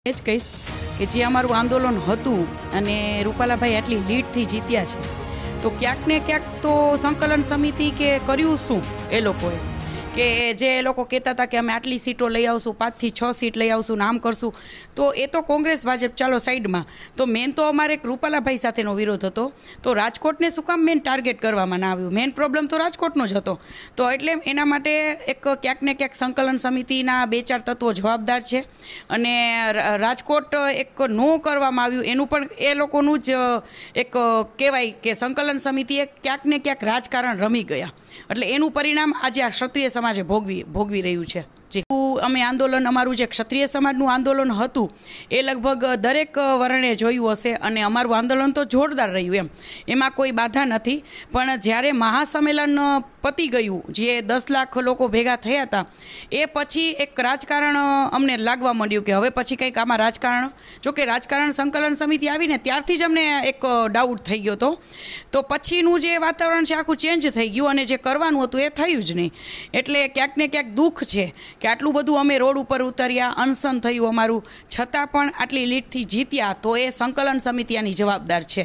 એ જ કહીશ કે જે અમારું આંદોલન હતું અને રૂપાલાભાઈ આટલી લીડથી જીત્યા છે, તો ક્યાંક ને ક્યાંક તો સંકલન સમિતિ કે કર્યું શું એ લોકોએ, કે જે એ લોકો કહેતા હતા કે અમે આટલી સીટો લઈ આવશું, 5 થી 6 સીટ લઈ આવશું, નામ કરશું, તો એ તો કોંગ્રેસ ભાજપ ચાલો સાઈડમાં. તો મેન તો અમારે રૂપાલાભાઈ સાથેનો વિરોધ હતો. તો રાજકોટને શું કામ મેન ટાર્ગેટ કરવામાં ના આવ્યું? મેન પ્રોબ્લેમ તો રાજકોટનો જ હતો. તો એટલે એના માટે એક ક્યાંક ને ક્યાંક સંકલન સમિતિના 2-4 તત્વો જવાબદાર છે. અને રાજકોટ એક નો કરવામાં આવ્યું એનું પણ એ લોકોનું જ એક કહેવાય કે સંકલન સમિતિએ ક્યાંક ને ક્યાંક રાજકારણ રમી ગયા. એટલે એનું પરિણામ આજે આ ક્ષત્રિય સમાજે ભોગવી રહ્યું છે. અમે આંદોલન, અમારું જે ક્ષત્રિય સમાજનું આંદોલન હતું એ લગભગ દરેક વર્ણે જોયું હશે, અને અમારું આંદોલન તો જોરદાર રહ્યું, એમાં કોઈ બાધા નથી. પણ જ્યારે મહાસંમેલન પતી ગયું, જે 10 લાખ લોકો ભેગા થયા હતા, એ પછી એક રાજકારણ અમને લાગવા માંડ્યું કે હવે પછી કંઈક આમાં રાજકારણ, જોકે રાજકારણ સંકલન સમિતિ આવીને ત્યારથી જ અમને એક ડાઉટ થઈ ગયો હતો. તો પછીનું જે વાતાવરણ છે આખું ચેન્જ થઈ ગયું, અને જે કરવાનું હતું એ થયું જ નહીં. એટલે ક્યાંક ને ક્યાંક દુઃખ છે કે આટલું બધું અમે રોડ ઉપર ઉતર્યા, અનશન થયું અમારું, છતાં પણ આટલી લીડથી જીત્યા, તો એ સંકલન સમિતિ આની જવાબદાર છે.